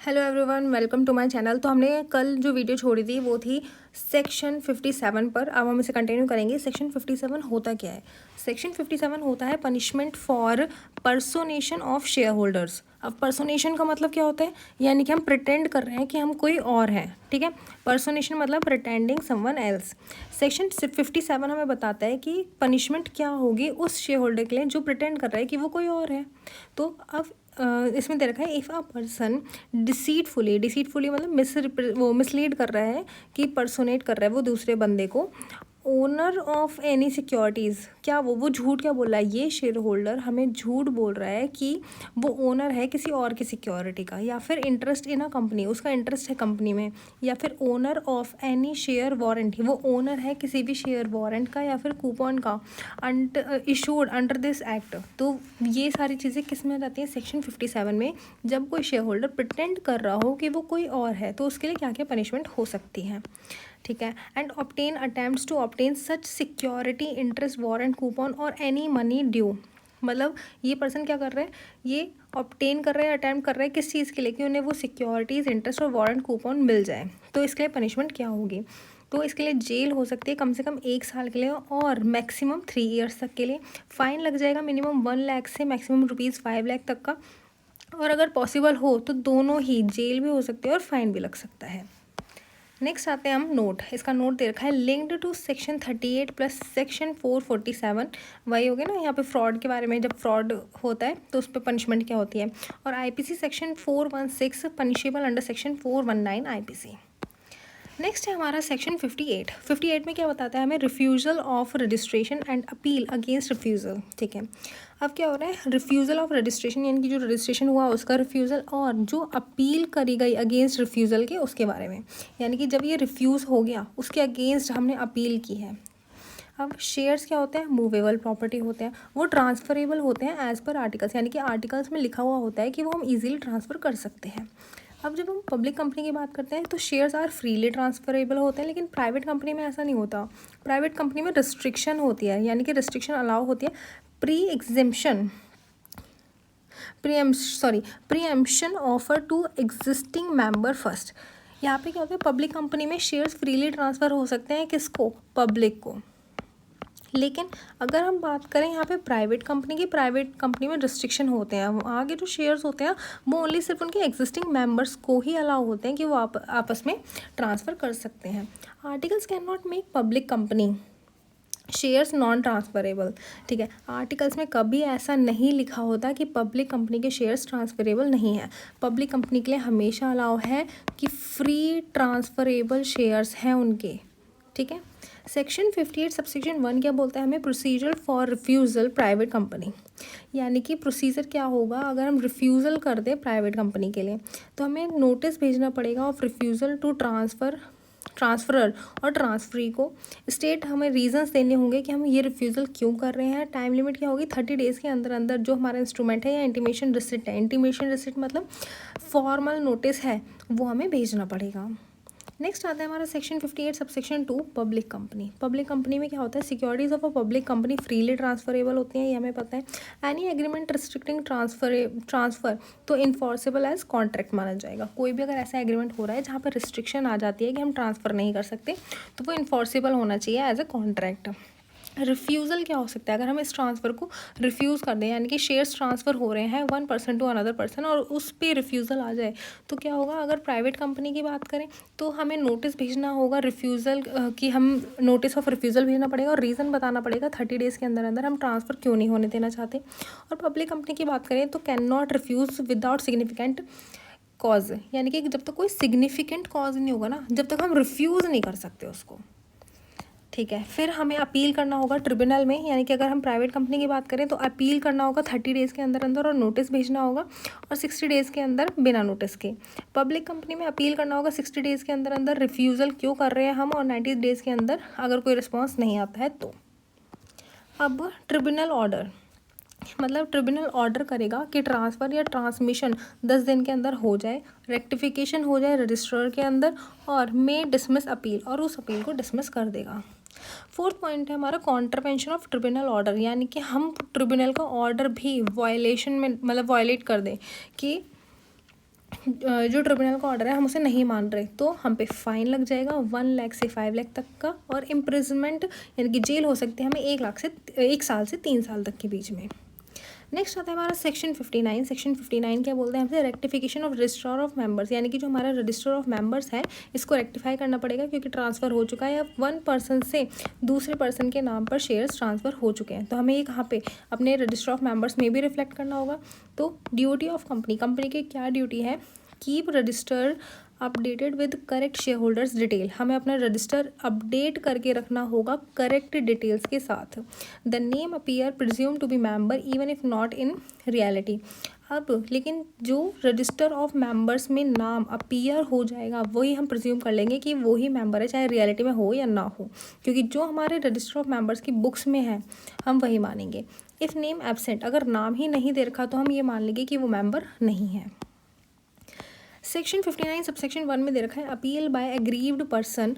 Hello everyone, welcome to my channel. तो हमने कल जो वीडियो छोड़ी थी वो थी सेक्शन 57 पर। अब हम इसे कंटिन्यू करेंगे। सेक्शन 57 होता क्या है? सेक्शन 57 होता है punishment for personation of shareholders. अब पर्सोनेशन का मतलब क्या होता है? यानी कि हम प्रिटेंड कर रहे हैं कि हम कोई और हैं, ठीक है। पर्सोनेशन मतलब प्रिटेंडिंग समवन एल्स। सेक्शन 57 हमें बताता है कि पनिशमेंट क्या होगी उस शेयर होल्डर के लिए जो प्रिटेंड कर रहा है कि वो कोई और है। तो अब इसमें दे रखा है इफ़ अ पर्सन डिसीटफुली मतलब मिसलीड कर रहा है कि पर्सोनेट कर रहा है वो दूसरे बंदे को, ओनर ऑफ एनी सिक्योरिटीज़। क्या वो झूठ क्या बोल रहा है? ये शेयर होल्डर हमें झूठ बोल रहा है कि वो ओनर है किसी और की सिक्योरिटी का, या फिर इंटरेस्ट इन अ कंपनी, उसका इंटरेस्ट है कंपनी में, या फिर owner of any share warrant, वो ओनर है किसी भी शेयर वारंट का या फिर कूपन का इशूड अंडर दिस एक्ट। तो ये सारी चीज़ें किस में रहती हैं? सेक्शन 57 में। जब कोई शेयर होल्डर प्रिटेंड कर रहा हो कि वो कोई और है तो उसके लिए क्या क्या पनिशमेंट हो सकती है, ठीक है। And obtain attempts to obtain such security, interest, warrant, coupon और एनी मनी ड्यू। मतलब ये पर्सन क्या कर रहे हैं? ये ऑब्टेन कर रहे हैं, अटैम्प्ट कर रहे हैं किस चीज़ के लिए? कि उन्हें वो सिक्योरिटीज़, इंटरेस्ट और वारंट, कूपन मिल जाए। तो इसके लिए पनिशमेंट क्या होगी? तो इसके लिए जेल हो सकती है कम से कम 1 साल के लिए और मैक्सिमम 3 ईयर्स तक के लिए। फ़ाइन लग जाएगा मिनिमम 1 लाख से मैक्सिमम ₹5 लाख तक का। और अगर पॉसिबल हो तो दोनों ही, जेल भी हो सकती है और फाइन भी लग सकता है। नेक्स्ट आते हैं हम नोट। इसका नोट दे रखा है linked to section 38 plus section 447। वही हो गया ना, यहाँ पे फ्रॉड के बारे में, जब फ्रॉड होता है तो उस पर पनिशमेंट क्या होती है। और IPC section 416 punishable under section 419 IPC. Next है हमारा सेक्शन 58 में क्या बताता है हमें? Refusal of registration and appeal against refusal, ठीक है। अब क्या हो रहा है? रिफ्यूज़ल ऑफ रजिस्ट्रेशन यानी कि जो रजिस्ट्रेशन हुआ उसका रिफ्यूज़ल, और जो अपील करी गई अगेंस्ट रिफ्यूज़ल के उसके बारे में। यानी कि जब ये रिफ्यूज़ हो गया उसके अगेंस्ट हमने अपील की है। अब शेयर्स क्या होते हैं? मूवेबल प्रॉपर्टी होते हैं, वो ट्रांसफरेबल होते हैं एज़ पर आर्टिकल्स, यानी कि आर्टिकल्स में लिखा हुआ होता है कि वो हम इजीली ट्रांसफ़र कर सकते हैं। अब जब हम पब्लिक कंपनी की बात करते हैं तो शेयर्स आर फ्रीली ट्रांसफरेबल होते हैं, लेकिन प्राइवेट कंपनी में ऐसा नहीं होता। प्राइवेट कंपनी में रिस्ट्रिक्शन होती है, यानी कि रिस्ट्रिक्शन अलाउ होती है। Preemption offer to existing member first. यहाँ पे क्या होता है? पब्लिक कंपनी में शेयर्स फ्रीली ट्रांसफ़र हो सकते हैं, किसको? पब्लिक को। लेकिन अगर हम बात करें यहाँ पे प्राइवेट कंपनी की, प्राइवेट कंपनी में रिस्ट्रिक्शन होते हैं। वहाँ के जो शेयर्स होते हैं वो ओनली सिर्फ उनके एग्जिस्टिंग मेंबर्स को ही अलाउ होते हैं कि वो आपस में ट्रांसफ़र कर सकते हैं। Articles can not make public company shares non transferable, ठीक है। आर्टिकल्स में कभी ऐसा नहीं लिखा होता कि पब्लिक कंपनी के शेयर्स ट्रांसफरेबल नहीं है। पब्लिक कंपनी के लिए हमेशा अलाउ है कि फ्री ट्रांसफरेबल शेयर्स हैं उनके, ठीक है। सेक्शन 58 सबसेक्शन 1 क्या बोलता है हमें? Procedure for refusal private company. यानी कि प्रोसीजर क्या होगा अगर हम रिफ्यूज़ल कर दें प्राइवेट कंपनी के लिए, तो हमें नोटिस भेजना पड़ेगा ऑफ रिफ्यूज़ल टू ट्रांसफरर और ट्रांसफरी को। स्टेट हमें रीजंस देने होंगे कि हम ये रिफ्यूज़ल क्यों कर रहे हैं। टाइम लिमिट क्या होगी? 30 डेज़ के अंदर अंदर जो हमारा इंस्ट्रूमेंट है या इंटीमेशन रिसिप्ट है, इंटीमेशन रिसिप्ट मतलब फॉर्मल नोटिस है, वो हमें भेजना पड़ेगा। नेक्स्ट आता है हमारा section 58 subsection 2 public company. Public company में क्या होता है? Securities of a public company freely transferable होती हैं, ये हमें पता है। एनी एग्रीमेंट रिस्ट्रिक्टिंग ट्रांसफ़र तो इन्फॉर्सेबल एज कॉन्ट्रैक्ट माना जाएगा। कोई भी अगर ऐसा एग्रीमेंट हो रहा है जहाँ पर रिस्ट्रिक्शन आ जाती है कि हम ट्रांसफ़र नहीं कर सकते, तो वो इन्फॉर्सेबल होना चाहिए एज अ कॉन्ट्रैक्ट। रिफ्यूज़ल क्या हो सकता है? अगर हम इस ट्रांसफ़र को रिफ्यूज़ कर दें, यानी कि शेयर्स ट्रांसफ़र हो रहे हैं one person to another person और उस पर रिफ्यूज़ल आ जाए, तो क्या होगा? अगर प्राइवेट कंपनी की बात करें तो हमें नोटिस भेजना होगा रिफ्यूज़ल की, हम नोटिस ऑफ रिफ्यूज़ल भेजना पड़ेगा और रीज़न बताना पड़ेगा 30 डेज़ के अंदर अंदर हम ट्रांसफ़र क्यों नहीं होने देना चाहते। और पब्लिक कंपनी की बात करें तो can not refuse without significant cause, यानी कि जब तक कोई सिग्निफिकेंट कॉज नहीं होगा ना, जब तक हम रिफ्यूज़ नहीं कर सकते उसको, ठीक है। फिर हमें अपील करना होगा ट्रिब्यूनल में, यानी कि अगर हम प्राइवेट कंपनी की बात करें तो अपील करना होगा 30 डेज़ के अंदर अंदर और नोटिस भेजना होगा, और 60 डेज़ के अंदर बिना नोटिस के। पब्लिक कंपनी में अपील करना होगा 60 डेज़ के अंदर अंदर रिफ्यूज़ल क्यों कर रहे हैं हम, और 90 डेज़ के अंदर अगर कोई रिस्पॉन्स नहीं आता है तो। अब ट्रिब्यूनल ऑर्डर मतलब ट्रिब्यूनल ऑर्डर करेगा कि ट्रांसफ़र या ट्रांसमिशन 10 दिन के अंदर हो जाए, रेक्टिफिकेशन हो जाए रजिस्ट्रार के अंदर, और मे डिसमिस अपील, और उस अपील को डिसमिस कर देगा। 4th पॉइंट है हमारा कॉन्ट्रवेंशन ऑफ ट्रिब्यूनल ऑर्डर, यानी कि हम ट्रिब्यूनल का ऑर्डर भी वायलेशन में मतलब वायलेट कर दें कि जो ट्रिब्यूनल का ऑर्डर है हम उसे नहीं मान रहे, तो हम पे फाइन लग जाएगा 1 लाख से 5 लाख तक का, और इम्प्रिजमेंट यानी कि जेल हो सकती है हमें 1 साल से 3 साल तक के बीच में। नेक्स्ट आता है हमारा सेक्शन 59। सेक्शन 59 क्या बोलते हैं हमसे, rectification of registrar of members, यानी कि जो हमारा रजिस्टर ऑफ मेंबर्स है इसको रेक्टिफाई करना पड़ेगा क्योंकि ट्रांसफ़र हो चुका है या वन पर्सन से दूसरे पर्सन के नाम पर शेयर्स ट्रांसफ़र हो चुके हैं, तो हमें ये कहाँ पे अपने रजिस्टर ऑफ मेंबर्स में भी रिफ्लेक्ट करना होगा। तो ड्यूटी ऑफ कंपनी की क्या ड्यूटी है, keep register updated with correct share holders detail, हमें अपना रजिस्टर अपडेट करके रखना होगा करेक्ट डिटेल्स के साथ। The name appear presume to be member even if not in reality, अब लेकिन जो रजिस्टर ऑफ मेंबर्स में नाम अपीयर हो जाएगा वही हम प्रिज्यूम कर लेंगे कि वही मेंबर है, चाहे रियलिटी में हो या ना हो, क्योंकि जो हमारे रजिस्टर ऑफ मेंबर्स की बुक्स में है हम वही मानेंगे। इफ़ नेम एब्सेंट, अगर नाम ही नहीं दे रखा तो हम ये मान लेंगे कि वो मेंबर नहीं है। सेक्शन 59 सबसेक्शन 1 में दे रखा है appeal bye aggrieved person.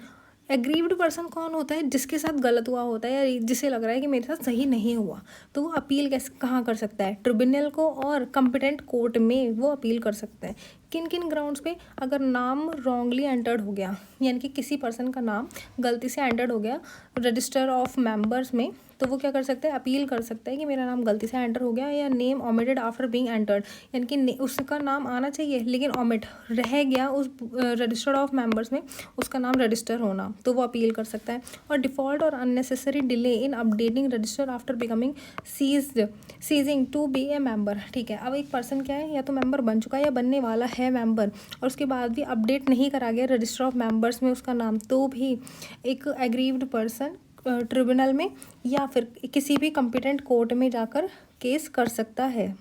Aggrieved person कौन होता है, जिसके साथ गलत हुआ होता है या जिसे लग रहा है कि मेरे साथ सही नहीं हुआ, तो वो अपील कैसे कहाँ कर सकता है, ट्रिब्यूनल को और कॉम्पिटेंट कोर्ट में वो अपील कर सकता है। किन किन ग्राउंड्स पे, अगर नाम रॉन्गली एंटर्ड हो गया, यानी कि किसी पर्सन का नाम गलती से एंटर्ड हो गया रजिस्टर ऑफ मेंबर्स में, तो वो क्या कर सकता है, अपील कर सकता है कि मेरा नाम गलती से एंटर हो गया, या name omitted after being entered, यानी कि उसका नाम आना चाहिए लेकिन ओमिट रह गया उस रजिस्टर ऑफ मेंबर्स में उसका नाम रजिस्टर होना, तो वो अपील कर सकता है। और डिफ़ॉल्ट और unnecessary delay in updating register after becoming ceasing to be a member, ठीक है। अब एक पर्सन क्या है, या तो मेंबर बन चुका है या बनने वाला है मेंबर, और उसके बाद भी अपडेट नहीं करा गया रजिस्टर ऑफ मेंबर्स में उसका नाम, तो भी एक एग्रीव्ड पर्सन ट्रिब्यूनल में या फिर किसी भी कॉम्पिटेंट कोर्ट में जाकर केस कर सकता है।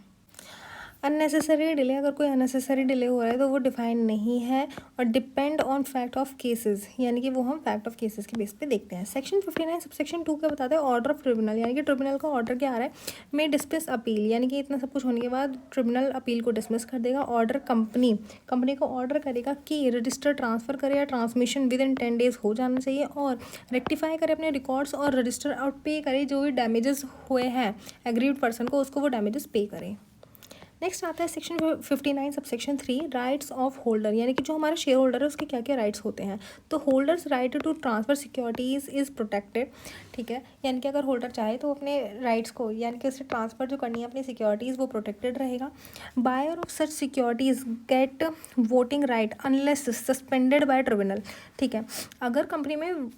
अननेसेसरी डिले, अगर कोई अननेसेसरी डिले हो रहा है तो वो डिफाइन नहीं है, और depend on fact of cases, यानी कि वो हम फैक्ट ऑफ केसेस के बेस पे देखते हैं। सेक्शन 59 सबसेक्शन 2 क्या बताते हैं, ऑर्डर ऑफ ट्रिब्यूनल, यानी कि ट्रिब्यूनल का ऑर्डर क्या आ रहा है, मे डिसमिस अपील, यानी कि इतना सब कुछ होने के बाद ट्रिब्यूनल अपील को डिसमिस कर देगा। ऑर्डर कंपनी को ऑर्डर करेगा कि रजिस्टर ट्रांसफ़र करे या ट्रांसमिशन विद इन 10 डेज हो जाना चाहिए, और रेक्टिफाई करे अपने रिकॉर्ड्स और रजिस्टर आउट पे करे जो भी डैमेजेस हुए हैं एग्रीव्ड पर्सन को, उसको वो डैमेजेस पे करे। नेक्स्ट आता है section 59 subsection 3 rights of holder, यानी कि जो हमारा शेयर होल्डर है उसके क्या क्या राइट्स होते हैं। तो holders right to transfer securities is protected, ठीक है, यानी कि अगर होल्डर चाहे तो अपने राइट्स को, यानी कि उसे ट्रांसफ़र जो करनी है अपनी सिक्योरिटीज़, वो प्रोटेक्टेड रहेगा। Buyer of such securities get voting right unless suspended by tribunal, ठीक है। अगर कंपनी में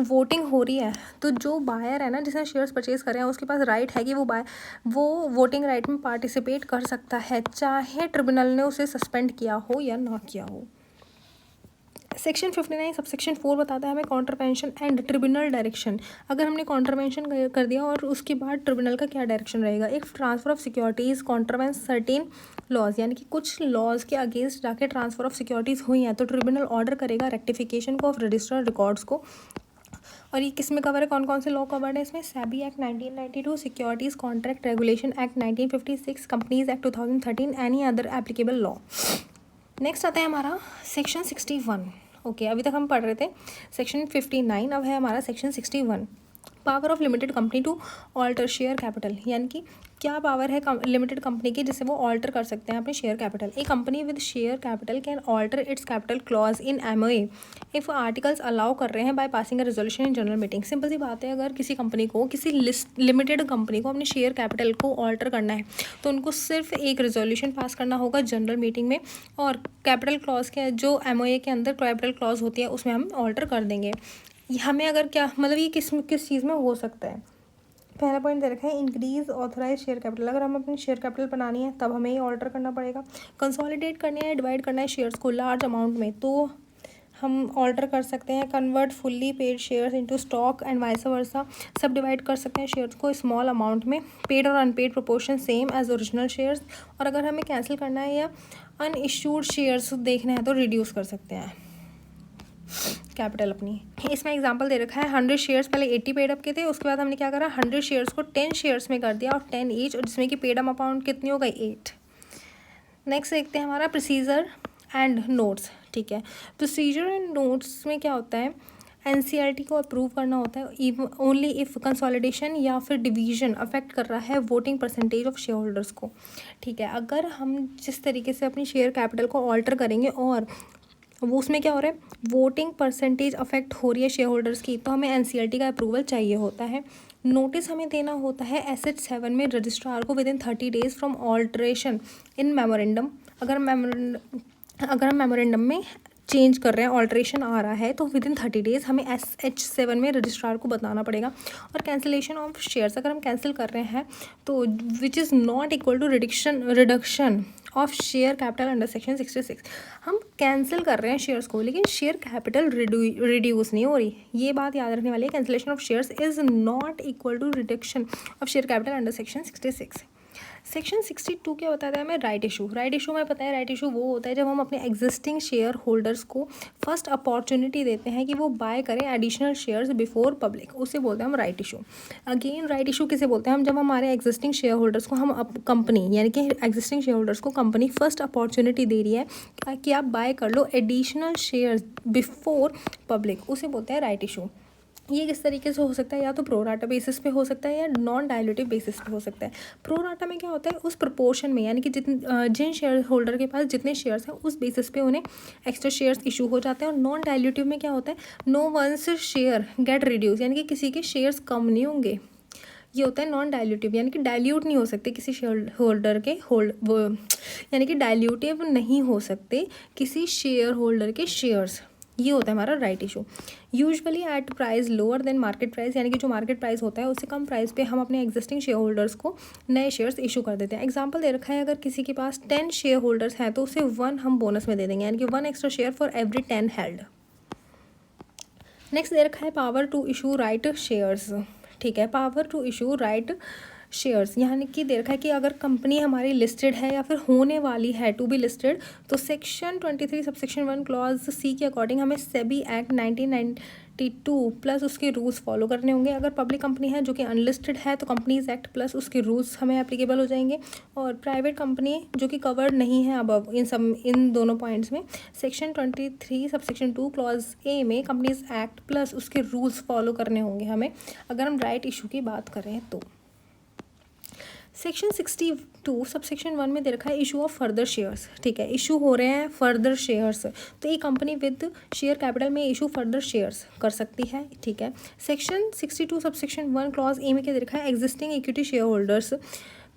वोटिंग हो रही है तो जो बायर है ना, जिसने शेयर्स परचेज करे हैं, उसके पास राइट है कि वो वोटिंग राइट में पार्टिसिपेट कर सकता है, चाहे ट्रिब्यूनल ने उसे सस्पेंड किया हो या ना किया हो। सेक्शन 59 सबसेक्शन 4 बताता है हमें कॉन्ट्रवेंशन एंड ट्रिब्यूनल डायरेक्शन। अगर हमने कॉन्ट्रवेंशन कर दिया और उसके बाद ट्रिब्यूनल का क्या डायरेक्शन रहेगा। एक transfer of securities contravenes certain laws, यानी कि कुछ लॉज के अगेंस्ट जाके ट्रांसफ़र ऑफ सिक्योरिटीज़ हुई हैं तो ट्रिब्यूनल ऑर्डर करेगा रेक्टिफिकेशन को ऑफ रजिस्टर्ड रिकॉर्ड्स को। और ये किस में कवर है, कौन कौन से लॉ कवर्ड है इसमें, SEBI act 1992, securities contract regulation act 1956, companies act 2013, any other applicable law. Next आता है हमारा सेक्शन 61। ओके, अभी तक हम पढ़ रहे थे सेक्शन 59, अब है हमारा section 61। Power of limited company to alter share capital, यानी कि क्या पावर है लिमिटेड कंपनी की जिससे वो ऑल्टर कर सकते हैं अपने share capital. A company with share capital can alter its capital clause in MOA if articles allow कर रहे हैं by passing a resolution in general meeting. Simple सी बात है, अगर किसी कंपनी को, किसी लिमिटेड कंपनी को अपने शेयर कैपिटल को ऑल्टर करना है तो उनको सिर्फ एक रेजोल्यूशन पास करना होगा जनरल मीटिंग में, और कैपिटल क्लॉज के जो एमओए के अंदर कैपिटल क्लॉज होती है उसमें हम ऑल्टर कर देंगे। हमें अगर क्या मतलब ये किस चीज़ में हो सकता है। पहला पॉइंट दे रखा है इंक्रीज ऑथराइज शेयर कैपिटल, अगर हम अपनी शेयर कैपिटल बनानी है तब हमें ये ऑल्टर करना पड़ेगा। कंसोलिडेट करना है, डिवाइड करना है शेयर्स को लार्ज अमाउंट में, तो हम ऑल्टर कर सकते हैं। Convert fully paid shares into stock and vice versa, subdivide कर सकते हैं शेयर्स को स्मॉल अमाउंट में। पेड और unpaid proportion same as original shares, और अगर हमें कैंसिल करना है या अनइश्यूड शेयर्स देखने हैं तो रिड्यूस कर सकते हैं कैपिटल अपनी। इसमें एग्जांपल दे रखा है 100 शेयर्स पहले 80 पेड अप के थे, उसके बाद हमने क्या करा 100 शेयर्स को 10 शेयर्स में कर दिया और 10 ईच, और जिसमें कि पेड अप अमाउंट कितनी हो गई 8। नेक्स्ट देखते हैं हमारा प्रोसीजर एंड नोट्स, ठीक है। प्रोसीजर एंड नोट्स में क्या होता है, एनसीईआरटी को अप्रूव करना होता है ओनली इफ़ कंसोलिडेशन या फिर डिवीजन अफेक्ट कर रहा है voting percentage of share holders को। ठीक है, अगर हम जिस तरीके से अपनी शेयर कैपिटल को ऑल्टर करेंगे और वो उसमें क्या हो रहा है, वोटिंग परसेंटेज अफेक्ट हो रही है शेयर होल्डर्स की, तो हमें एनसीईआरटी का अप्रूवल चाहिए होता है। नोटिस हमें देना होता है एसेट 7 में रजिस्ट्रार को within 30 days from alteration in memorandum. अगर हम मेमोरेंडम में चेंज कर रहे हैं, ऑल्ट्रेशन आ रहा है, तो विदिन 30 डेज़ हमें SH7 में रजिस्ट्रार को बताना पड़ेगा। और कैंसिलेशन ऑफ शेयर्स अगर हम कैंसिल कर रहे हैं तो which is not equal to reduction of share capital under section 66। हम कैंसिल कर रहे हैं शेयर्स को, लेकिन शेयर कैपिटल रिड्यूस नहीं हो रही। ये बात याद रखने वाली है, cancellation of shares is not equal to reduction of share capital under section 66। Section 62 क्या बताता है हमें, राइट इशू। राइट इशू में पता है, राइट इशू वो होता है जब हम अपने एग्जिस्टिंग शेयर होल्डर्स को फर्स्ट अपॉर्चुनिटी देते हैं कि वो बाय करें एडिशनल शेयर्स बिफोर पब्लिक, उसे बोलते हैं हम right issue. Again right issue किसे बोलते हैं, हम जब हमारे एग्जिस्टिंग शेयर होल्डर्स को हम कंपनी यानी कि एग्जिस्टिंग शेयर होल्डर्स को कंपनी फर्स्ट अपॉर्चुनिटी दे रही है कि आप बाय कर लो एडिशनल शेयर्स बिफोर पब्लिक, उसे बोलते हैं राइट इशू। ये किस तरीके से हो सकता है, या तो प्रोराटा बेसिस पे हो सकता है या नॉन डायल्यूटिव बेसिस पे हो सकता है। प्रोराटा में क्या होता है, उस प्रपोर्शन में यानी कि जिन शेयर होल्डर के पास जितने शेयर्स हैं उस बेसिस पे उन्हें एक्स्ट्रा शेयर्स इशू हो जाते हैं। और नॉन डायल्यूटिव में क्या होता है, no once share get reduce, यानी कि किसी के शेयर्स कम नहीं होंगे। ये होता है नॉन डायल्यूटिव, यानी कि डायल्यूट नहीं हो सकते किसी शेयर होल्डर के यानी कि डायल्यूटिव नहीं हो सकते किसी शेयर होल्डर के शेयर्स। ये होता है हमारा right issue. Usually at price lower than market price, यानी कि जो मार्केट प्राइस होता है उससे कम प्राइस पे हम अपने एग्जिस्टिंग शेयर होल्डर्स को नए शेयर्स इशू कर देते हैं। एग्जांपल दे रखा है, अगर किसी के पास 10 शेयर होल्डर्स हैं तो उसे 1 हम बोनस में दे देंगे, यानी कि 1 extra share for every 10 held. Next दे रखा है power to issue right shares. ठीक है, power to issue right shares यानी कि दे रखा है कि अगर कंपनी हमारी लिस्टेड है या फिर होने वाली है टू बी लिस्टेड, तो सेक्शन 23 सबसेक्शन 1 क्लॉज सी के अकॉर्डिंग हमें सेबी एक्ट 1992 प्लस उसके रूल्स फॉलो करने होंगे। अगर पब्लिक कंपनी है जो कि अनलिस्टेड है तो कंपनीज एक्ट प्लस उसके रूल्स हमें एप्लीकेबल हो जाएंगे। और प्राइवेट कंपनी जो कि कवर्ड नहीं है अब इन दोनों पॉइंट्स में, सेक्शन 23 सबसेक्शन 2 क्लॉज ए में कंपनीज एक्ट प्लस उसके रूल्स फॉलो करने होंगे हमें, अगर हम राइट इशू की बात करें तो। सेक्शन 62 सबसेक्शन 1 में दे रखा है इशू ऑफ फर्दर शेयर्स। ठीक है, इशू हो रहे हैं फर्दर शेयर्स, तो एक कंपनी विद शेयर कैपिटल में इशू फर्दर शेयर्स कर सकती है। ठीक है, सेक्शन 62 सबसेक्शन 1 क्लॉज ए में क्या दे रखा है, एग्जिस्टिंग इक्विटी शेयर होल्डर्स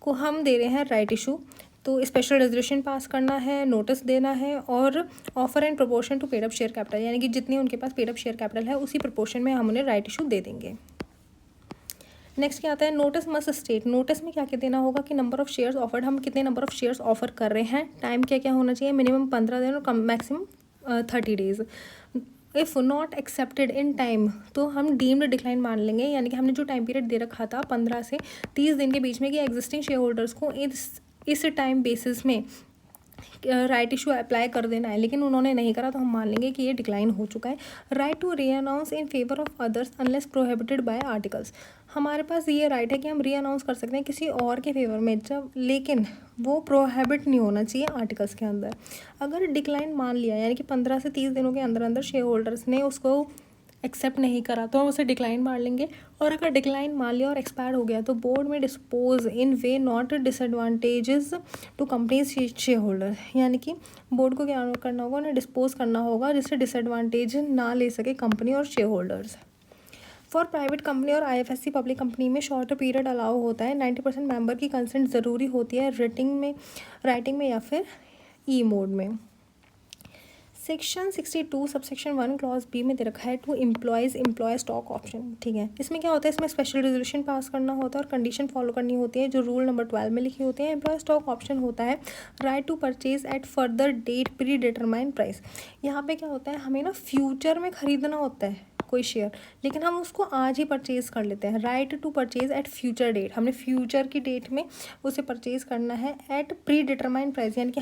को हम दे रहे हैं राइट इशू, तो स्पेशल रेजोल्यूशन पास करना है, नोटिस देना है और offer and proportion to paid up share capital, यानी कि जितनी उनके पास पेड अप शेयर कैपिटल है उसी प्रोपोर्शन में हम उन्हें राइट इशू दे देंगे। नेक्स्ट क्या आता है, नोटिस मस्ट स्टेट। नोटिस में क्या क्या देना होगा कि नंबर ऑफ शेयर्स ऑफर्ड, हम कितने नंबर ऑफ शेयर्स ऑफर कर रहे हैं, टाइम क्या क्या होना चाहिए, मिनिमम 15 दिन और कम maximum 30 days. If not accepted in time तो हम डीम्ड डिक्लाइन मान लेंगे, यानी कि हमने जो टाइम पीरियड दे रखा था 15 से 30 दिन के बीच में कि एग्जिस्टिंग शेयर होल्डर्स को इस टाइम बेसिस में राइट इशू अप्लाई कर देना है, लेकिन उन्होंने नहीं करा तो हम मान लेंगे कि ये डिक्लाइन हो चुका है। Right to renounce in favour of others unless prohibited by articles, हमारे पास ये राइट है कि हम री अनाउंस कर सकते हैं किसी और के फेवर में, जब लेकिन वो प्रोहिबिट नहीं होना चाहिए आर्टिकल्स के अंदर। अगर डिक्लाइन मान लिया यानी कि 15 से 30 दिनों के अंदर अंदर शेयर होल्डर्स ने उसको एक्सेप्ट नहीं करा तो हम उसे डिक्लाइन मान लेंगे, और अगर डिक्लाइन मान लिया और एक्सपायर हो गया तो बोर्ड में dispose in way not disadvantages to companies share holder, यानी कि बोर्ड को क्या करना होगा, उन्हें डिस्पोज करना होगा जिससे डिसएडवांटेज ना ले सके कंपनी और share holders. For private company और IFSC पब्लिक कंपनी में शॉर्टर पीरियड अलाउ होता है, 90% मेंबर की कंसेंट ज़रूरी होती है राइटिंग में या फिर ई मोड में। सेक्शन 62 सबसेक्शन 1 क्लॉज बी में दे रखा है टू एम्प्लॉय स्टॉक ऑप्शन। ठीक है, इसमें क्या होता है, इसमें स्पेशल रेजोल्यूशन पास करना होता है और कंडीशन फॉलो करनी होती है जो रूल नंबर 12 में लिखी होती है। एम्प्लॉय स्टॉक ऑप्शन होता है right to purchase at further date predetermined price. यहाँ पे क्या होता है, हमें ना फ्यूचर में ख़रीदना होता है कोई शेयर, लेकिन हम उसको आज ही परचेज़ कर लेते हैं। Right to purchase at future date, हमने फ्यूचर की डेट में उसे परचेज़ करना है एट प्री डिटरमाइंड प्राइस, यानी कि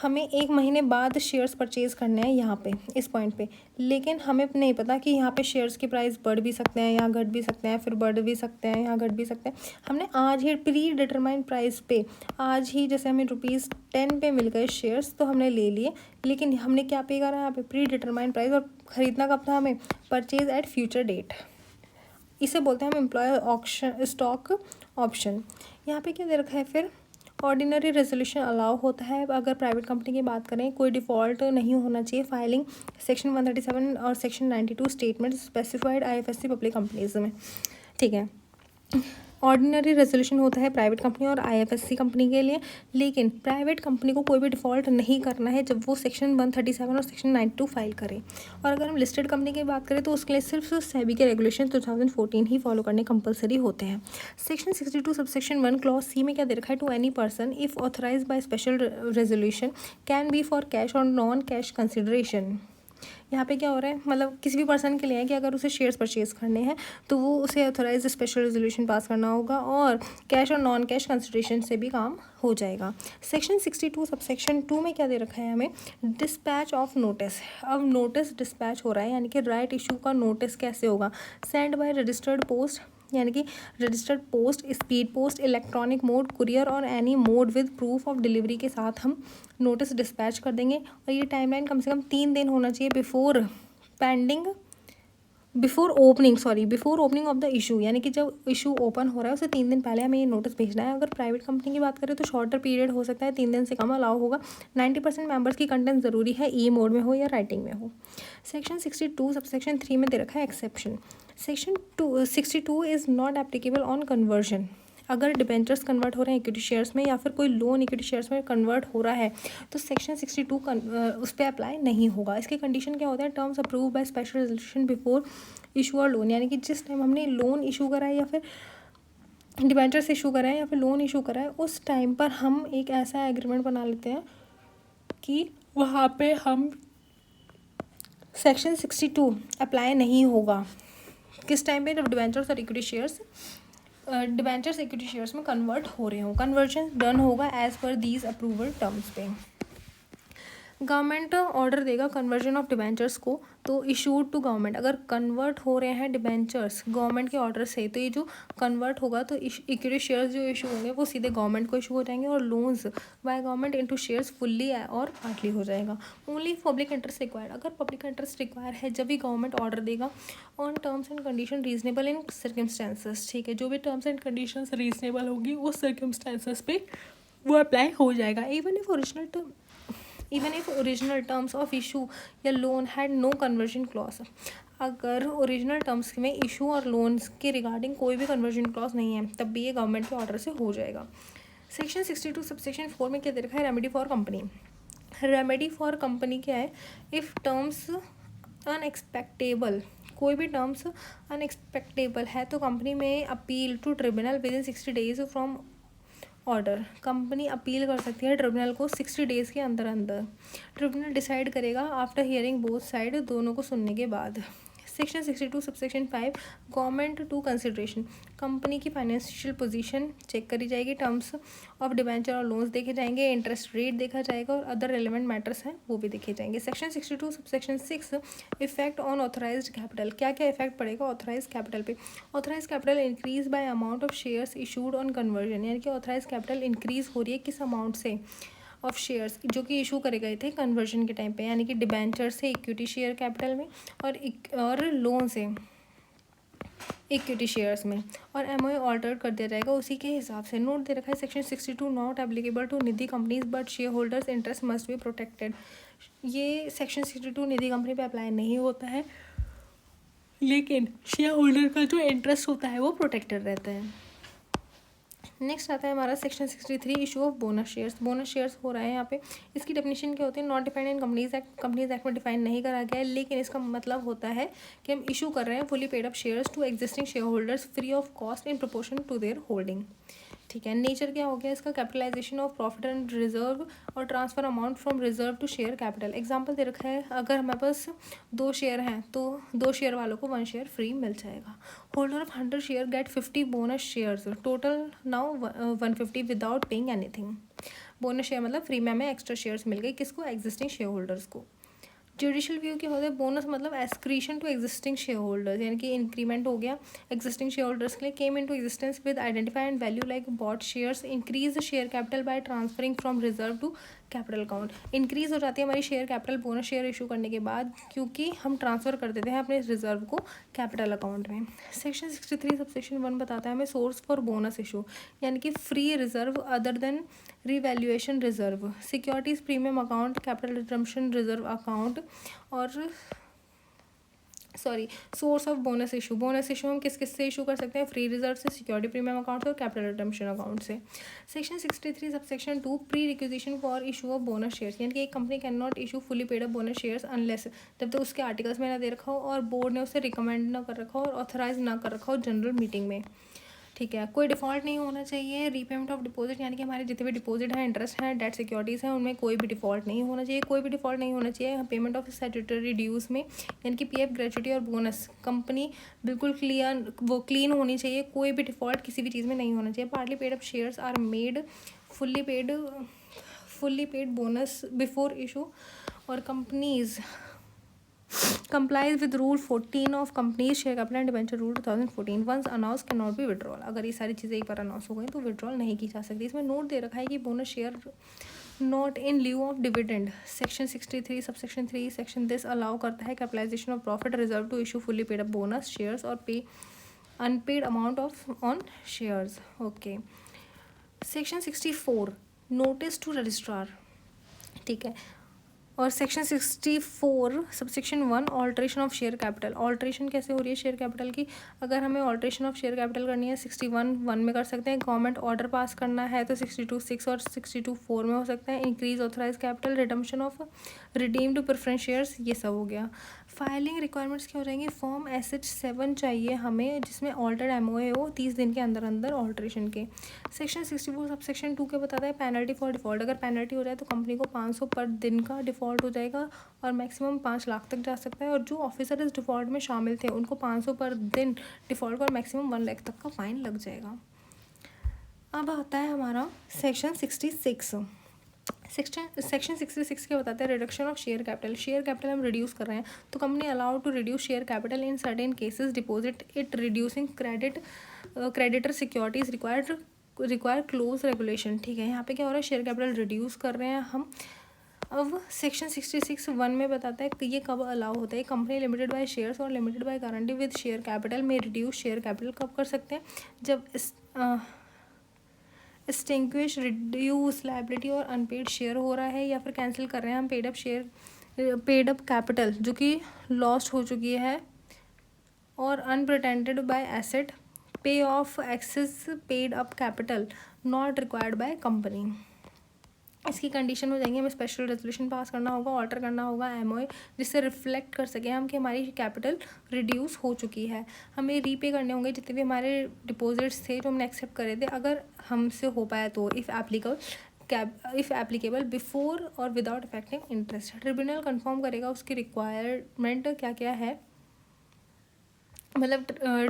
हमें 1 महीने बाद शेयर्स परचेज़ करने हैं यहाँ पे इस पॉइंट पे, लेकिन हमें नहीं पता कि यहाँ पे शेयर्स की प्राइस बढ़ भी सकते हैं या घट भी सकते हैं, फिर बढ़ भी सकते हैं या घट भी सकते हैं। हमने आज ही प्री डिटरमाइंड प्राइस पे, आज ही जैसे हमें ₹10 पे मिल गए शेयर्स तो हमने ले लिए, लेकिन हमने क्या पे करा यहाँ पे प्री डिटरमाइंड प्राइस, और ख़रीदना कब था हमें, परचेज एट फ्यूचर डेट। इसे बोलते हैं हम एम्प्लॉय ऑप्शन, स्टॉक ऑप्शन। यहाँ पे क्या दे रखा है, फिर ऑर्डिनरी रेजोल्यूशन अलाउ होता है अगर प्राइवेट कंपनी की बात करें, कोई डिफ़ॉल्ट नहीं होना चाहिए। फाइलिंग सेक्शन 137 और section 92 statement specified IFSC public companies में, ठीक है। ऑर्डिनरी रेजोल्यूशन होता है प्राइवेट कंपनी और IFSC कंपनी के लिए, लेकिन प्राइवेट कंपनी को कोई भी डिफ़ॉल्ट नहीं करना है जब वो सेक्शन 137 और सेक्शन 92 फाइल करे। और अगर हम लिस्टेड कंपनी की बात करें तो उसके लिए सिर्फ सेबी के रेगुलेशन 2014 ही फॉलो करने कंपलसरी होते हैं। सेक्शन 62 सबसेक्शन 1 क्लॉज सी में क्या दे रखा है, to any person if authorise by special resolution can be for cash और नॉन कैश कंसिडरेशन। यहाँ पे क्या हो रहा है, मतलब किसी भी पर्सन के लिए है कि अगर उसे शेयर्स परचेज करने हैं तो वो उसे ऑथराइज स्पेशल रेजोल्यूशन पास करना होगा, और कैश और नॉन कैश कंसिडरेशन से भी काम हो जाएगा। सेक्शन 62 सबसेक्शन 2 में क्या दे रखा है हमें, डिस्पैच ऑफ नोटिस। अब नोटिस डिस्पैच हो रहा है, यानी कि राइट इशू का नोटिस कैसे होगा, सेंड बाय रजिस्टर्ड पोस्ट, यानी कि registered post, speed post, electronic mode, courier और any mode with proof of delivery के साथ हम नोटिस डिस्पैच कर देंगे। और ये टाइमलाइन कम से कम 3 दिन होना चाहिए before opening of the issue, यानी कि जब इशू ओपन हो रहा है उससे 3 दिन पहले हमें ये नोटिस भेजना है। अगर प्राइवेट कंपनी की बात करें तो शॉर्टर पीरियड हो सकता है, 3 दिन से कम अलाउ होगा। 90% मेंबर्स की कंटेंट ज़रूरी है, ई मोड में हो या राइटिंग में हो। सेक्शन 62 सबसेक्शन 3 में दे रखा है exception. Section 62 is not applicable on conversion. अगर डिबेंचर्स कन्वर्ट हो रहे हैं इक्विटी शेयर्स में या फिर कोई लोन इक्विटी शेयर्स में कन्वर्ट हो रहा है तो सेक्शन 62 उस पर अप्लाई नहीं होगा। इसके कंडीशन क्या होता है, terms approve by special resolution before issue और लोन, यानी कि जिस टाइम हमने लोन इशू करा है या फिर डिबेंचर्स इशू करा है या फिर लोन इशू करा है, उस टाइम पर हम एक ऐसा एग्रीमेंट बना लेते हैं कि वहाँ पे हम सेक्शन 62 अप्लाई नहीं होगा। किस टाइम पे, जब डिबेंचर्स और इक्विटी शेयर्स इक्विटी शेयर्स में कन्वर्ट हो रहे हो। कन्वर्जन डन होगा as per these approval terms पे। गवर्नमेंट ऑर्डर देगा कन्वर्जन ऑफ डिबेंचर्स को, तो इशूड टू गवर्नमेंट। अगर कन्वर्ट हो रहे हैं डिबेंचर्स गवर्नमेंट के ऑर्डर से, तो ये जो कन्वर्ट होगा तो इक्विटी शेयर्स जो इशू होंगे वो सीधे गवर्नमेंट को इशू हो जाएंगे, और loans by government into shares fully और पार्टली हो जाएगा। ओनली पब्लिक इंटरेस्ट रिक्वायर्ड, अगर पब्लिक इंटरेस्ट रिक्वायर है जब भी गवर्नमेंट ऑर्डर देगा। On terms and condition reasonable in circumstances, ठीक है, जो भी टर्म्स एंड कंडीशंस रीजनेबल होगी उस सर्कमस्टेंसेस पे वो अप्लाई हो जाएगा। Even if original terms of issue या loan had no conversion clause, अगर ओरिजिनल टर्म्स में इशू और लोन्स के रिगार्डिंग कोई भी कन्वर्जन क्लॉज नहीं है तब भी ये गवर्नमेंट के ऑर्डर से हो जाएगा। सेक्शन 62 सबसेक्शन 4 में क्या दे रखा है, remedy for company. Remedy for company क्या है, इफ़ टर्म्स अनएक्सपेक्टेबल, कोई भी टर्म्स अनएक्सपेक्टेबल है तो कंपनी में appeal to tribunal within 60 days from order. Company appeal कर सकती है ट्रिब्यूनल को 60 डेज़ के अंदर अंदर। ट्रिब्यूनल डिसाइड करेगा आफ्टर हियरिंग बोथ साइड, दोनों को सुनने के बाद। Section 62 subsection 5 government to consideration, company की फाइनेंशियल पोजीशन चेक करी जाएगी, टर्म्स ऑफ डिबेंचर और लोन्स देखे जाएंगे, इंटरेस्ट रेट देखा जाएगा और अदर रेलेवेंट मैटर्स हैं वो भी देखे जाएंगे। Section 62 subsection 6 effect on authorised capital, क्या क्या इफेक्ट पड़ेगा ऑथराइज कैपिटल पे। Authorise capital increase by amount of shares issued on conversion, यानी कि ऑथराइज कैपिटल इंक्रीज हो रही है किस अमाउंट से, ऑफ शेयर्स जो कि इशू करे गए थे कन्वर्जन के टाइम पे, यानी कि डिबेंचर से इक्विटी शेयर कैपिटल में और लोन से इक्विटी शेयर्स में, और एमओए ऑल्टर कर दिया जाएगा उसी के हिसाब से। नोट दे रखा है section 62 not applicable to Nidhi companies but share holders interest must be protected. ये सेक्शन 62 निधि कंपनी पे अप्लाई नहीं होता है, लेकिन शेयर होल्डर का जो इंटरेस्ट होता है वो प्रोटेक्टेड रहता है। नेक्स्ट आता है हमारा section 63 issue of bonus shares. Bonus shares हो रहा है यहाँ पे, इसकी डेफिनेशन क्या होती है, not defined in companies act में डिफाइन नहीं करा गया है, लेकिन इसका मतलब होता है कि हम इशू कर रहे हैं fully paid up shares to existing share holders free of cost in proportion to their holding, ठीक है। नेचर क्या हो गया इसका, capitalisation of profit and reserve और transfer amount from reserve to share capital. Example दे रखा है, अगर हमारे पास 2 शेयर हैं तो 2 शेयर वालों को 1 शेयर फ्री मिल जाएगा। Holder of 100 share get 50 bonus shares, total now 150 without paying anything. Bonus share मतलब फ्री में हमें एक्स्ट्रा शेयर्स मिल गए, किसको, एग्जिस्टिंग शेयर होल्डर्स को। जुडिशियल व्यू क्या होता है, बोनस मतलब accretion to existing share holders, यानी कि इंक्रीमेंट हो गया एग्जिस्टिंग शेयर होल्डर्स के लिए, came into existence with identify and value like bought shares, increase the share capital by transferring from reserve to capital account. Increase हो जाती है हमारी share capital bonus share issue करने के बाद, क्योंकि हम ट्रांसफर कर देते हैं अपने रिजर्व को कैपिटल अकाउंट में। सेक्शन 63 सबसेक्शन 1 बताता है हमें सोर्स फॉर बोनस इशू, यानी कि free reserve other than revaluation reserve, securities premium account, capital redemption reserve account और source of bonus issue. Bonus issue हम किस किस से इशू कर सकते हैं, फ्री रिजर्व से, सिक्योरिटी प्रीमियम अकाउंट से और कैपिटल रिडम्पशन अकाउंट से। Section 63 subsection 2 pre requisition for issue of bonus shares, यानी कि एक company can not issue fully paid up bonus shares unless, जब तक उसके आर्टिकल्स में ना दे रखा हो और बोर्ड ने उसे रिकमेंड ना कर रखा हो और ऑथराइज ना कर रखा हो जनरल मीटिंग में। ठीक है, कोई डिफ़ॉल्ट नहीं होना चाहिए। रीपेमेंट ऑफ डिपॉजिट, यानी कि हमारे जितने भी डिपॉजिट हैं, इंटरेस्ट हैं, डेट सिक्योरिटीज़ हैं, उनमें कोई भी डिफ़ॉल्ट नहीं होना चाहिए। कोई भी डिफ़ॉल्ट नहीं होना चाहिए पेमेंट ऑफ स्टैट्यूटरी ड्यूज़ में, यानी कि पीएफ, ग्रेच्युटी और बोनस। कंपनी बिल्कुल क्लीन होनी चाहिए, कोई भी डिफ़ॉल्ट किसी भी चीज़ में नहीं होना चाहिए। Partly paid up shares are made fully paid bonus before issue, और companies complies with rule 14 of companies share capital and debenture rule 2014, once announced cannot be withdrawn। अगर ये सारी चीज़ें एक बार अनाउंस हो गई तो विड्रॉल नहीं की जा सकती। इसमें नोट दे रखा है कि bonus share not in lieu of dividend, section 63 subsection 3 section this allow करता है capitalisation of profit reserve to issue fully paid up bonus shares और pay unpaid amount of on shares. Okay, section 64 notice to registrar, ठीक है। और section 64 subsection 1 alteration of share capital. Alteration कैसे हो रही है शेयर कैपिटल की, अगर हमें ऑल्ट्रेशन ऑफ शेयर कैपिटल करनी है 61(1) में कर सकते हैं। गवर्नमेंट ऑर्डर पास करना है तो 62(6) और 62(4) में हो सकता है। Increase authorise capital, redemption of redeemed preference shares, ये सब हो गया। फाइलिंग रिक्वायरमेंट्स क्या हो जाएंगी, फॉर्म SH7 चाहिए हमें जिसमें ऑल्टर्ड MOA हो 30 दिन के अंदर अंदर ऑल्ट्रेशन के। सेक्शन 64 सबसेक्शन 2 क्या बताता है, पेनल्टी फॉर डिफॉल्ट। अगर पेनल्टी हो जाए तो कंपनी को 500 पर दिन का डिफ़ॉल्ट हो जाएगा और मैक्सिमम 5 लाख तक जा सकता है, और जो ऑफिसर इस डिफ़ॉल्ट में शामिल थे उनको 500 पर दिन डिफ़ॉल्ट और मैक्सिमम 1 लाख तक का फाइन लग जाएगा। अब आता है हमारा सेक्शन 66। सेक्शन 66 क्या बताता है, reduction of share capital. Share capital हम रिड्यूस कर रहे हैं तो company allowed to reduce share capital in certain cases, deposit it reducing creditor securities require close regulation. ठीक है, यहाँ पे क्या हो रहा है, शेयर कैपिटल रिड्यूस कर रहे हैं हम। अब सेक्शन 66(1) में बताता है कि ये कब अलाउ होता है, कंपनी लिमिटेड बाय शेयर्स और limited by guarantee with share capital में रिड्यूस शेयर कैपिटल कब कर सकते हैं, जब एक्सटिंग्विश, रिड्यूस लायबिलिटी और अनपेड शेयर हो रहा है, या फिर कैंसिल कर रहे हैं हम पेड अप कैपिटल जो कि लॉस्ट हो चुकी है, और unrepresented by asset, pay off excess paid up capital not required by company. इसकी कंडीशन हो जाएंगी, हमें स्पेशल रेजोल्यूशन पास करना होगा, ऑल्टर करना होगा MOA, जिससे रिफ्लेक्ट कर सकें हम कि हमारी कैपिटल रिड्यूस हो चुकी है। हमें रीपे करने होंगे जितने भी हमारे डिपॉजिट्स थे जो हमने एक्सेप्ट करे थे, अगर हमसे हो पाया तो, इफ़ एप्लीकेबल बिफोर और without affecting interest. Tribunal confirm करेगा उसकी रिक्वायरमेंट क्या क्या है, मतलब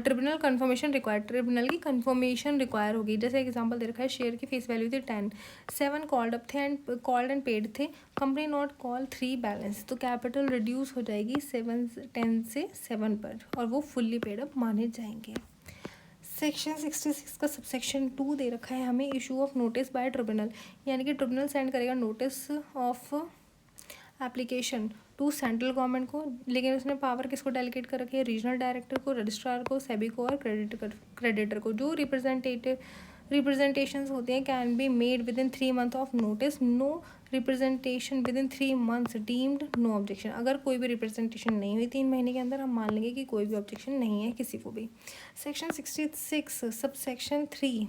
ट्रिब्यूनल कन्फर्मेशन रिक्वायर, ट्रिब्यूनल की कन्फर्मेशन रिक्वायर होगी। जैसे एग्जांपल दे रखा है, शेयर की फेस वैल्यू थी 10, 7 कॉल्ड अप थे एंड पेड थे, कंपनी नॉट कॉल 3 बैलेंस, तो कैपिटल रिड्यूस हो जाएगी 10 से 7 पर और वो फुल्ली पेड अप माने जाएंगे। सेक्शन 66 का सबसेक्शन 2 दे रखा है हमें, issue of notice by tribunal, यानी कि ट्रिब्यूनल सेंड करेगा notice of application to central government को, लेकिन उसने पावर किसको डेलीगेट कर रखी है, रीजनल डायरेक्टर को, रजिस्ट्रार को, सेबी को और क्रेडिटर को। जो रिप्रेजेंटेशंस होते हैं can be made within 3 month of notice, no representation within 3 months deemed no objection. अगर कोई भी रिप्रेजेंटेशन नहीं हुई 3 महीने के अंदर, हम मान लेंगे कि कोई भी ऑब्जेक्शन नहीं है किसी को भी। सेक्शन 66 सबसेक्शन 3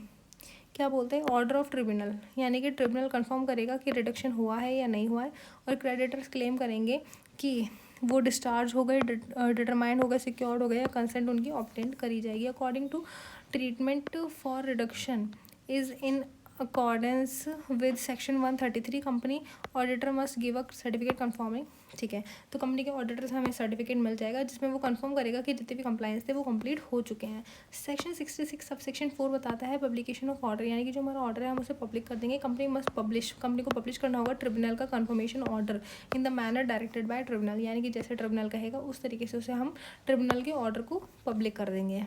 क्या बोलते हैं, ऑर्डर ऑफ ट्रिब्यूनल, यानी कि ट्रिब्यूनल कंफर्म करेगा कि रिडक्शन हुआ है या नहीं हुआ है, और क्रेडिटर्स क्लेम करेंगे कि वो डिस्चार्ज हो गए, डिटरमाइन हो गए, सिक्योर्ड हो गए, या कंसेंट उनकी ऑब्टेन करी जाएगी। According to treatment for reduction is in accordance with section 133 company auditor must give a certificate confirming, ठीक है। तो कंपनी के ऑडिटर से हमें सर्टिफिकेट मिल जाएगा जिसमें वो कंफर्म करेगा कि जितने भी कंप्लायंस थे वो कंप्लीट हो चुके हैं। सेक्शन 66 सब सेक्शन 4 बताता है पब्लिकेशन ऑफ ऑर्डर, यानी कि जो हमारा ऑर्डर है हम उसे पब्लिक कर देंगे। कंपनी मस्ट पब्लिश, कंपनी को पब्लिश करना होगा ट्रिब्यूनल का confirmation order in the manner directed by tribunal, यानी कि जैसे ट्रिब्यूनल कहेगा उस तरीके से उसे हम ट्रिब्यूनल के ऑर्डर को पब्लिक कर देंगे।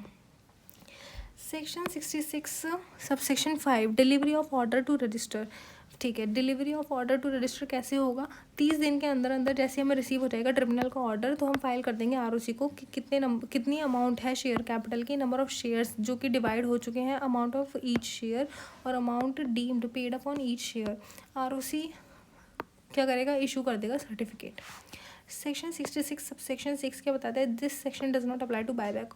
सेक्शन 66 सब section 5 delivery of order to register, ठीक है। Delivery of order to register कैसे होगा? 30 दिन के अंदर अंदर जैसे हमें रिसीव हो जाएगा ट्रिब्यूनल का ऑर्डर तो हम फाइल कर देंगे आरओसी को कि कितनी अमाउंट है शेयर कैपिटल की, नंबर ऑफ शेयर्स जो कि डिवाइड हो चुके हैं, अमाउंट ऑफ ईच शेयर और amount deemed paid upon each share. ROC क्या करेगा? इशू कर देगा सर्टिफिकेट। सेक्शन 66 सब सेक्शन 6 क्या बताता है? This section does not apply to buyback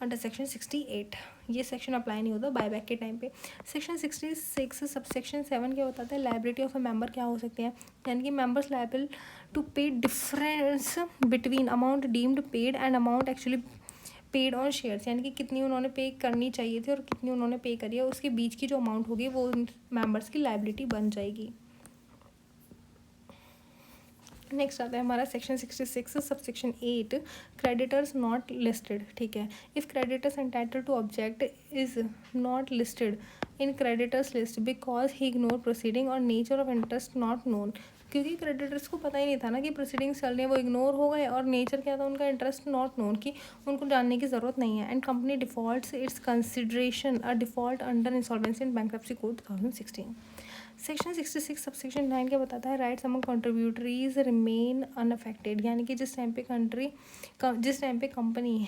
under section 68, ये सेक्शन अप्लाई नहीं होता बायबैक के टाइम पे। सेक्शन 66 सब सेक्शन 7 क्या बताता है? लायबिलिटी ऑफ अ मेंबर क्या हो सकती है, यानी कि मेंबर्स लायबल टू पे difference between amount deemed paid and amount actually paid on shares, यानी कि कितनी उन्होंने पे करनी चाहिए थी और कितनी उन्होंने पे करी है, उसके बीच की जो अमाउंट होगी वो मेंबर्स की लायबिलिटी बन जाएगी। नेक्स्ट आता है हमारा सेक्शन 66 सब सेक्शन 8 क्रेडिटर्स नॉट लिस्टेड, ठीक है। If creditors entitled to object is not listed in creditors list because he ignore proceeding और nature of interest not known, क्योंकि क्रेडिटर्स को पता ही नहीं था ना कि प्रोसीडिंग्स चल रही है, वो इग्नोर हो गए और नेचर क्या था उनका, इंटरेस्ट नॉट नोन, कि उनको जानने की ज़रूरत नहीं है। And company defaults it's consideration a default under insolvency and bankruptcy code 2016। Section 66 सब सेक्शन 9 क्या बताता है? राइट्स अमंग कंट्रीब्यूटरीज रिमेन अनअफेक्टेड, यानी कि जिस टाइम पे कंपनी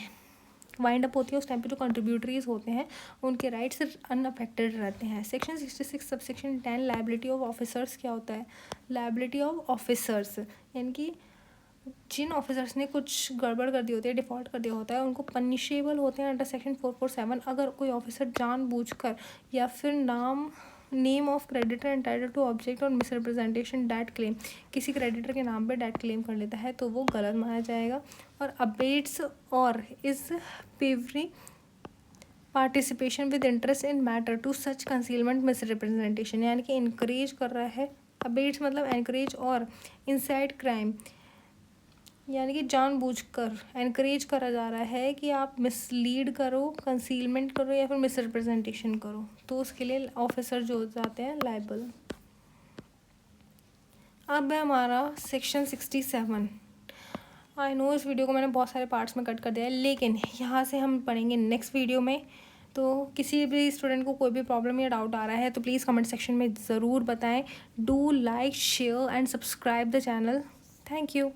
वाइंड अप होती है उस टाइम पे जो कंट्रीब्यूटरीज होते हैं उनके राइट्स अनअफेक्टेड रहते हैं। सेक्शन 66 सब सेक्शन 10 लायबिलिटी ऑफ ऑफिसर्स क्या होता है? लायबिलिटी ऑफ ऑफिसर्स यानी कि जिन ऑफिसर्स ने कुछ गड़बड़ कर दी होती है, डिफ़ॉल्ट कर दिया होता है, उनको पनिशेबल होते हैं अंडर सेक्शन 447 अगर कोई ऑफिसर जानबूझकर या फिर name of creditor entitled to object और मिसरिप्रेजेंटेशन डैट क्लेम, किसी क्रेडिटर के नाम पे डैट क्लेम कर लेता है तो वो गलत माना जाएगा। और अबेट्स और is privy participation with interest in matter to such concealment misrepresentation, यानी कि इनक्रेज कर रहा है। अबेट्स मतलब एनकरेज और इनसाइड क्राइम, यानी कि जानबूझकर एनकरेज करा जा रहा है कि आप मिसलीड करो, कंसीलमेंट करो या फिर मिसरिप्रेजेंटेशन करो, तो उसके लिए ऑफिसर जो हो जाते हैं लायबल। अब है हमारा सेक्शन 67। आई नो इस वीडियो को मैंने बहुत सारे पार्ट्स में कट कर दिया है, लेकिन यहाँ से हम पढ़ेंगे नेक्स्ट वीडियो में। तो किसी भी स्टूडेंट को कोई भी प्रॉब्लम या डाउट आ रहा है तो प्लीज़ कमेंट सेक्शन में ज़रूर बताएं। Do like, share and subscribe the channel. Thank you.